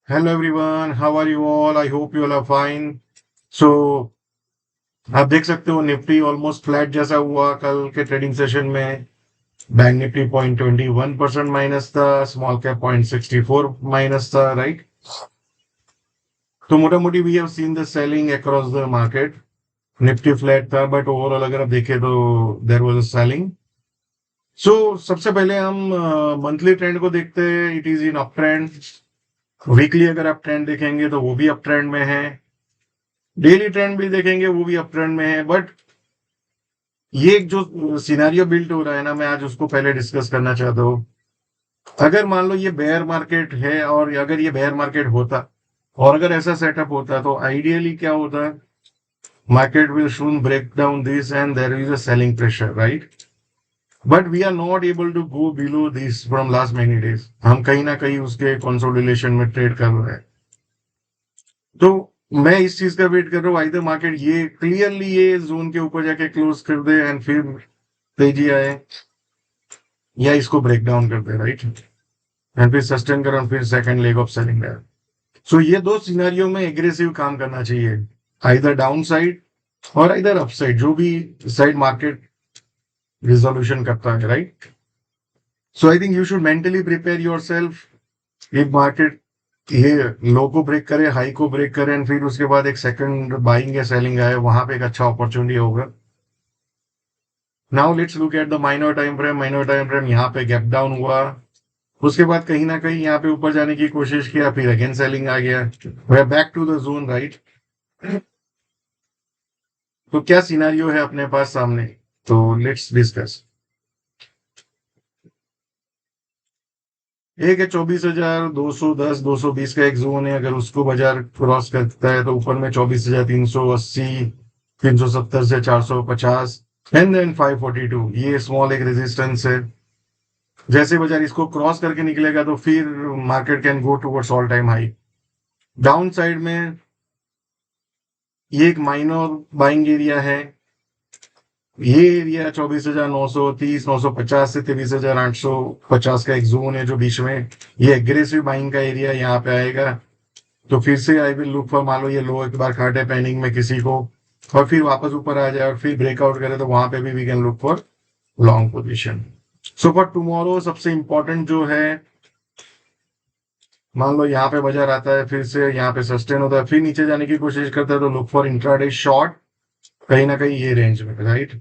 Hello everyone, how are you all? I hope you all are fine. So आप देख सकते हो Nifty almost flat जैसा हुआ कल के ट्रेडिंग सेशन में। बैंक निफ्टी 0.21% माइनस था, स्मॉल कैप 0.64 माइनस था, राइट? तो मोटा मोटी we have seen the selling across the market. Nifty flat था बट ओवरऑल अगर आप देखें तो there was a selling. So सबसे पहले हम मंथली ट्रेंड को देखते हैं। It is in up trend. Weekly अगर आप ट्रेंड देखेंगे तो वो भी अप ट्रेंड में है। डेली ट्रेंड भी देखेंगे वो भी अप ट्रेंड में है। बट ये एक जो सिनेरियो बिल्ड हो रहा है ना, मैं आज उसको पहले डिस्कस करना चाहता हूँ। अगर मान लो ये बेयर मार्केट है और अगर ये बेयर मार्केट होता और अगर ऐसा सेटअप होता तो आइडियली क्या होता? Market will soon break down this and there is a selling pressure, right? But we are not able to go below this from last many days. हम कहीं ना कहीं उसके कंसोलिडेशन में ट्रेड कर रहे हैं। तो मैं इस चीज का वेट कर रहा हूँ, आइदर मार्केट ये क्लियरली ये जोन के ऊपर जाके क्लोज कर दे एंड फिर तेजी आए, या इसको ब्रेक डाउन कर दे, राइट? एंड फिर सस्टेन कर और फिर सेकंड लेग ऑफ सेलिंग है। सो ये दो सिनेरियो में एग्रेसिव काम करना चाहिए, आइदर डाउन साइड और इधर अप साइड, जो भी साइड मार्केट रिजोल्यूशन करता है, right? So I think you should mentally prepare your self. एक मार्केट ये लो को ब्रेक करे, हाई को ब्रेक करे एंड फिर उसके बाद एक सेकंड बाइंग या सेलिंग आए, वहां पे एक अच्छा अपॉर्चुनिटी होगा। Now let's look at the minor time frame. Minor time frame यहाँ पे गैप डाउन हुआ, उसके बाद कहीं ना कहीं यहाँ पे ऊपर जाने की कोशिश किया, फिर अगेन सेलिंग आ गया। We are back to the zone, right? तो क्या सिनेरियो है अपने पास सामने, तो लेट्स डिस्कस। एक है 24,210 220 का एक जोन है। अगर उसको बाजार क्रॉस करता है तो ऊपर में 24,380, 370 से 450 एंड देन 542, ये स्मॉल एक रेजिस्टेंस है। जैसे बाजार इसको क्रॉस करके निकलेगा तो फिर market can go towards all time high. Down side में ये एक माइनर बाइंग एरिया है। ये एरिया 24,930 950 से 23,850 का एक जोन है जो बीच में, ये एग्रेसिव बाइंग का एरिया यहाँ पे आएगा। तो फिर से आई विल लुक फॉर, मान लो ये लो एक बार काटे पैनिंग में किसी को और फिर वापस ऊपर आ जाए और फिर ब्रेकआउट करे तो वहां पे भी we can look for long position. So for tomorrow सबसे इंपॉर्टेंट जो है, मान लो यहाँ पे बाजार आता है, फिर से यहाँ पे सस्टेन होता है, फिर नीचे जाने की कोशिश करता है, तो लुक फॉर इंट्राडे शॉर्ट कहीं ना कहीं ये रेंज में, राइट?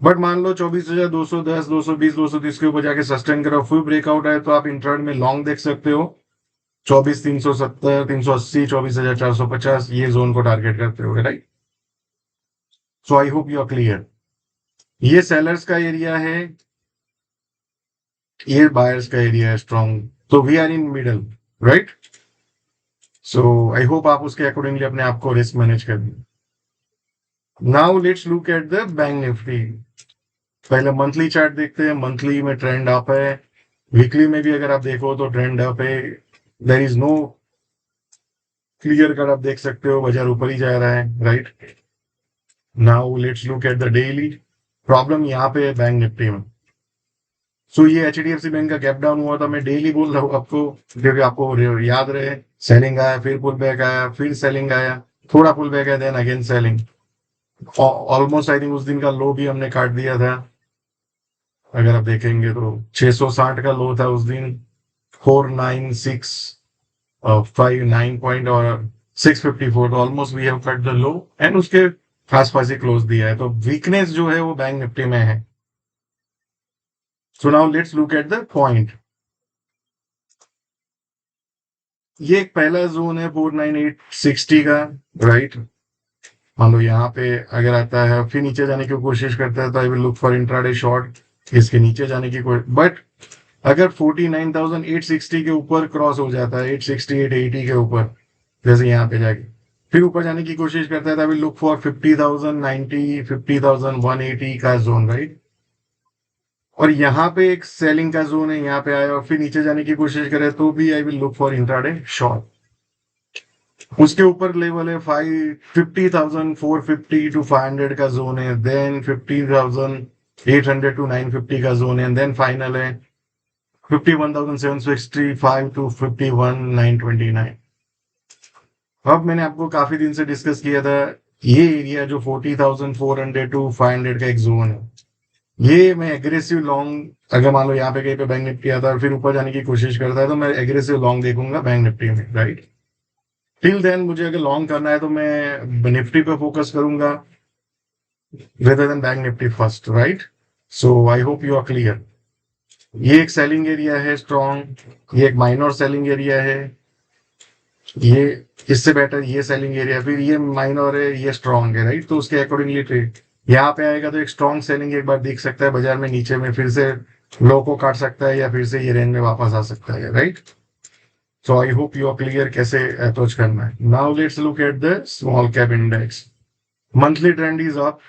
बट मान लो 24,210 220 230 के ऊपर जाके सस्टेन करो, फुल ब्रेकआउट है, तो आप इंट्राडे में लॉन्ग देख सकते हो। 24,370 380 24,450 ये जोन को टारगेट करते हुए, right? So I hope you are clear. ये सेलर्स का एरिया है, ये बायर्स का एरिया है स्ट्रॉन्ग, तो we are in middle, right? So I hope आप उसके अकॉर्डिंगली अपने आप को रिस्क मैनेज कर दें। Now let's look at the bank Nifty. पहले मंथली चार्ट देखते हैं। मंथली में ट्रेंड अप है, वीकली में भी अगर आप देखो तो ट्रेंड अप है। There is no clear cut, आप देख सकते हो बाजार ऊपर ही जा रहा है, right? Now let's look at the daily. Problem यहाँ पे है बैंक निफ्टी में। सो ये एचडीएफसी बैंक का गैप डाउन हुआ था, मैं डेली बोल रहा हूँ आपको, क्योंकि आपको याद रहे। सेलिंग आया, फिर पुल बैक आया, फिर सेलिंग आया, थोड़ा पुल बैक आया, then again selling. Almost I think उस दिन का लो भी हमने काट दिया था। अगर आप देखेंगे तो 660 का लो था उस दिन, 496 59 पॉइंट और 654, तो almost we have cut the low and उसके आसपास ही क्लोज दिया है। तो वीकनेस जो है वो बैंक निफ्टी में है। So now let's look at the point. ये एक पहला जोन है 49860 का, राइट? मान लो यहाँ पे अगर आता है फिर नीचे जाने की कोशिश करता है तो I will look for intraday short, इसके नीचे जाने की कोशिश। बट अगर 49,860 के ऊपर क्रॉस हो जाता है, 860 880 के ऊपर, जैसे यहाँ पे जाके फिर ऊपर जाने की कोशिश करता है, तो आई विल लुक फॉर 50,090 50,180 का जोन, राइट? और यहाँ पे एक सेलिंग का जोन है, यहाँ पे आया और फिर नीचे जाने की कोशिश करे तो भी I will look for intraday short. उसके ऊपर लेवल है 50,450 टू 500 का जोन है, देन 50,800 टू 950 का जोन है, देन फाइनल है 51,765 टू 51,929। अब मैंने आपको काफी दिन से डिस्कस किया था, ये एरिया जो 40,400 टू 500 का एक जोन है, ये मैं एग्रेसिव लॉन्ग, अगर मान लो यहाँ पे कहीं पे बैंक निफ्टी आता है और फिर ऊपर जाने की कोशिश करता है तो मैं एग्रेसिव लॉन्ग देखूंगा बैंक निफ्टी में, राइट। टिल देन मुझे अगर लॉन्ग करना है तो मैं निफ्टी पे फोकस करूंगा rather than bank Nifty first, right. So I hope you are clear. ये एक सेलिंग एरिया है स्ट्रॉन्ग, ये एक माइनर सेलिंग एरिया है, ये इससे बेटर ये सेलिंग एरिया, फिर ये माइनर है, ये स्ट्रॉन्ग है, राइट। तो उसके अकॉर्डिंगली ट्रेड यहाँ पे आएगा तो एक स्ट्रॉन्ग सेलिंग एक बार दिख सकता है बाजार में, नीचे में फिर से लो को काट सकता है या फिर से ये रेंज में वापस आ सकता है, right. So I hope you are clear कैसे अप्रोच करना है। Now let's look at the small cap index. Monthly trend is up,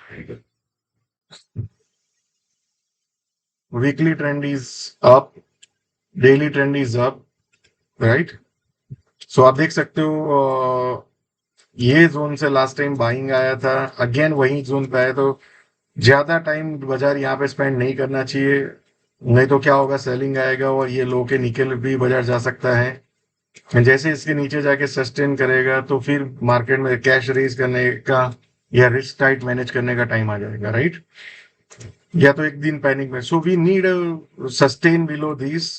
weekly trend is up, daily trend is up, right. So आप देख सकते हो ये जोन से last time buying आया था, अगेन वही जोन पे आया, तो ज्यादा टाइम बाजार यहाँ पे स्पेंड नहीं करना चाहिए, नहीं तो क्या होगा, सेलिंग आएगा और ये लो के निकल भी बाजार जा सकता है। जैसे इसके नीचे जाके सस्टेन करेगा तो फिर मार्केट में कैश रेज करने का या रिस्क टाइट मैनेज करने का टाइम आ जाएगा, राइट। या तो एक दिन पैनिक में, so we need sustain below this,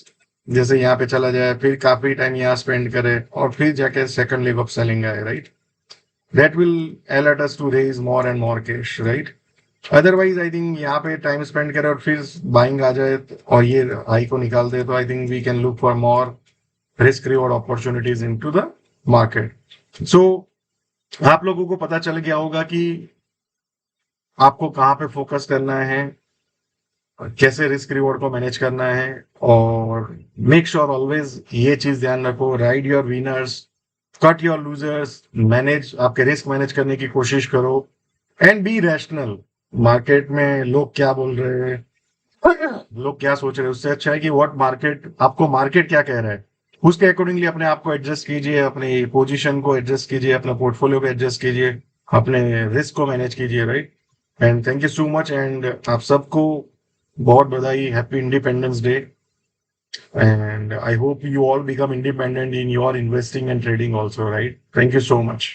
जैसे यहाँ पे चला जाए फिर काफी टाइम यहाँ स्पेंड करे और फिर जाके सेकंड लेग ऑफ सेलिंग आए, right. That will alert us to raise more and more cash, right. Otherwise I think यहाँ पे टाइम स्पेंड करे और फिर बाइंग आ जाए और ये हाई को निकाल दे, तो I think we can look for more risk reward opportunities into the market. So आप लोगों को पता चल गया होगा कि आपको कहाँ पे फोकस करना है, कैसे रिस्क रिवॉर्ड को मैनेज करना है, और मेक श्योर ऑलवेज ये चीज ध्यान रखो, ride your winners, cut your losers, manage आपके रिस्क मैनेज करने की कोशिश करो एंड बी रैशनल। मार्केट में लोग क्या बोल रहे हैं, लोग क्या सोच रहे हैं, उससे अच्छा है कि व्हाट मार्केट, आपको मार्केट क्या कह रहा है उसके अकॉर्डिंगली अपने आप को एडजस्ट कीजिए, अपनी पोजीशन को एडजस्ट कीजिए, अपना पोर्टफोलियो को एडजस्ट कीजिए, अपने रिस्क को मैनेज कीजिए, right. And thank you so much, and आप सबको बहुत बधाई, happy independence day, and I hope you all become independent in your investing and trading also, right? Thank you so much.